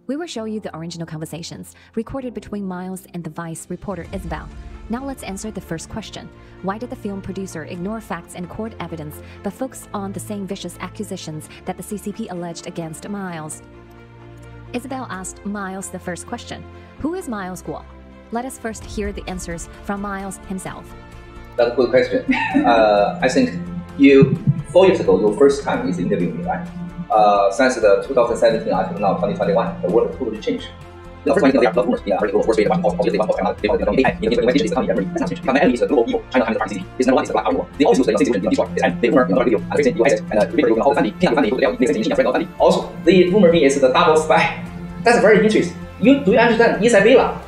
We will show you the original conversations recorded between Miles and the Vice reporter Isabel. Now let's answer the first question. Why did the film producer ignore facts and court evidence but focus on the same vicious accusations that the CCP alleged against Miles? Isabel asked Miles the first question. Who is Miles Guo? Let us first hear the answers from Miles himself. That's a good question. I think 4 years ago, your first time is interviewing me, right? Since the 2017 until now, 2021, the world totally changed. The first one is the rumors, the worst way obviously one of China, the is coming every that's not China is a global evil. China has the RCCP. It's number one is the black war. They also use the institution in Detroit. They rumor in the video, and they say US and the whole family, family. Also, the rumor is the double spy. That's very interesting. Do you understand? Inside Villa,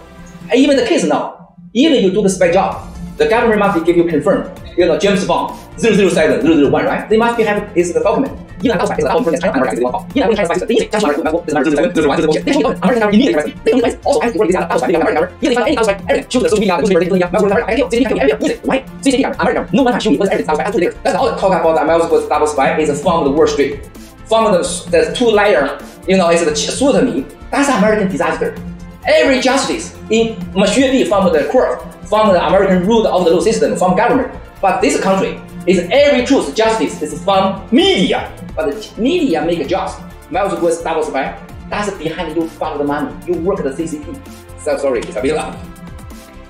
even the case now, even you do the spy job, the government must give you confirm. James Bond 007, 001, right? They must have this document. 依然告诉白，这个大部分China American 光依然不开始第一加上美国这是001，这是American immediately they also has worked this out 大出来，immediately find any 大出来 everything shows the social media news media everything Miles I kill easy why CCP American no one can show me what's everything 大出来 absolutely that's all talk about the Miles was double spy is from the Wall Street from the two layer is the suit me that's American disaster every justice in should be from the court from the American rule of the law system from government but this country is every truth justice is from media. But the media make jobs. Miles was double spy. That's behind you follow the money. You work the CCP. So sorry, Isabella.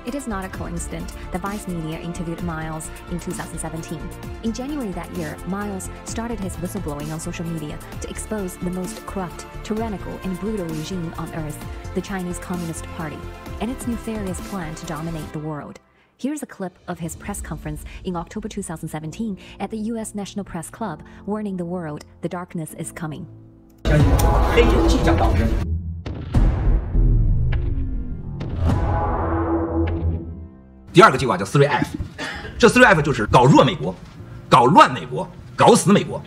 It is not a coincidence the Vice media interviewed Miles in 2017. In January that year, Miles started his whistleblowing on social media to expose the most corrupt, tyrannical, and brutal regime on earth, the Chinese Communist Party, and its nefarious plan to dominate the world. Here's a clip of his press conference in October 2017 at the U.S. National Press Club, warning the world the darkness is coming. 黑夜即将到来。第二个计划叫3F，这3F就是搞弱美国、搞乱美国、搞死美国。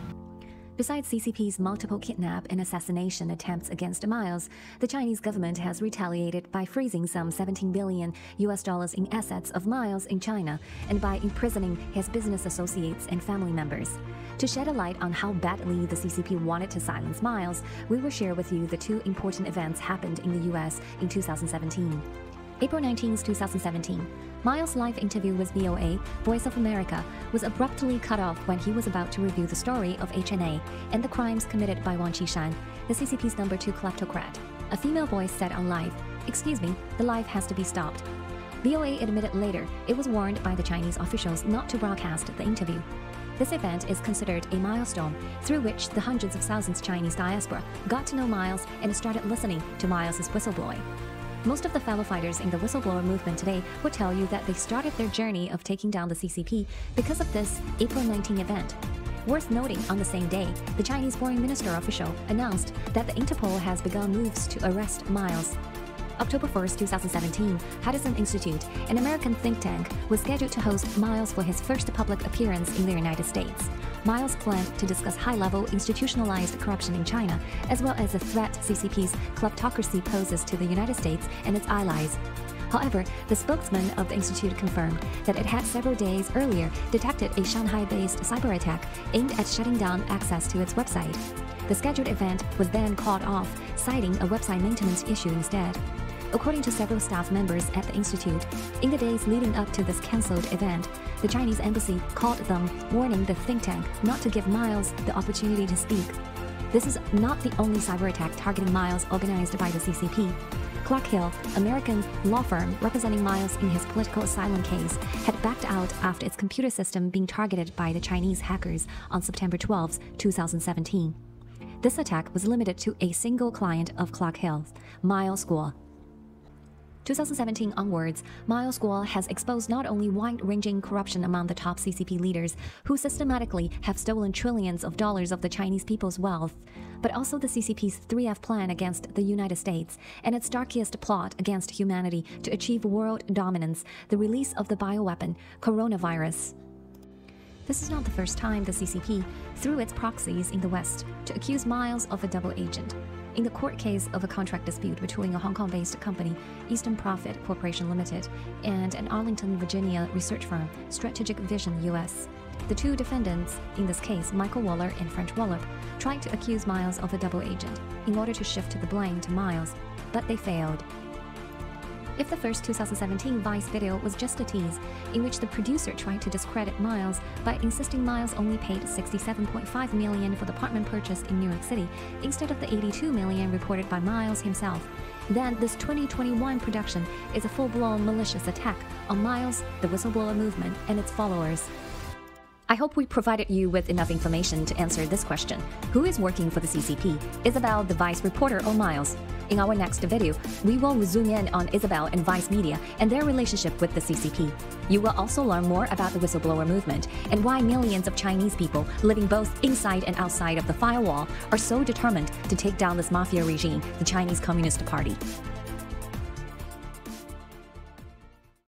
Besides CCP's multiple kidnap and assassination attempts against Miles, the Chinese government has retaliated by freezing some $17 billion in assets of Miles in China and by imprisoning his business associates and family members. To shed a light on how badly the CCP wanted to silence Miles, we will share with you the two important events happened in the US in 2017. April 19, 2017, Miles' live interview with VOA, Voice of America, was abruptly cut off when he was about to review the story of HNA and the crimes committed by Wang Qishan, the CCP's number 2 kleptocrat. A female voice said on live, "Excuse me, the live has to be stopped." VOA admitted later it was warned by the Chinese officials not to broadcast the interview. This event is considered a milestone through which the hundreds of thousands Chinese diaspora got to know Miles and started listening to Miles' whistleblowing. Most of the fellow fighters in the whistleblower movement today will tell you that they started their journey of taking down the CCP because of this April 19 event. Worth noting, on the same day, the Chinese foreign minister official announced that the Interpol has begun moves to arrest Miles. October 1, 2017, Hudson Institute, an American think tank, was scheduled to host Miles for his first public appearance in the United States. Miles planned to discuss high-level institutionalized corruption in China, as well as the threat CCP's kleptocracy poses to the United States and its allies. However, the spokesman of the institute confirmed that it had several days earlier detected a Shanghai-based cyber attack aimed at shutting down access to its website. The scheduled event was then called off, citing a website maintenance issue instead. According to several staff members at the institute, in the days leading up to this cancelled event, the Chinese embassy called them, warning the think tank not to give Miles the opportunity to speak. This is not the only cyber attack targeting Miles organized by the CCP. Clark Hill, American law firm representing Miles in his political asylum case, had backed out after its computer system being targeted by the Chinese hackers on September 12, 2017. This attack was limited to a single client of Clark Hill, Miles Guo. 2017 onwards, Miles Guo has exposed not only wide-ranging corruption among the top CCP leaders who systematically have stolen trillions of dollars of the Chinese people's wealth, but also the CCP's 3F plan against the United States and its darkest plot against humanity to achieve world dominance, the release of the bioweapon, coronavirus. This is not the first time the CCP threw its proxies in the West to accuse Miles of a double agent. In the court case of a contract dispute between a Hong Kong-based company, Eastern Profit Corporation Limited, and an Arlington, Virginia research firm, Strategic Vision US, The two defendants, in this case Michael Waller and French Wallop, tried to accuse Miles of a double agent in order to shift the blame to Miles, but they failed. If the first 2017 Vice video was just a tease, in which the producer tried to discredit Miles by insisting Miles only paid $67.5 million for the apartment purchase in New York City instead of the $82 million reported by Miles himself, then this 2021 production is a full-blown malicious attack on Miles, the whistleblower movement, and its followers. I hope we provided you with enough information to answer this question. Who is working for the CCP? Isabel, the Vice reporter, or Miles? In our next video, we will zoom in on Isabel and Vice Media and their relationship with the CCP. You will also learn more about the whistleblower movement and why millions of Chinese people living both inside and outside of the firewall are so determined to take down this mafia regime, the Chinese Communist Party.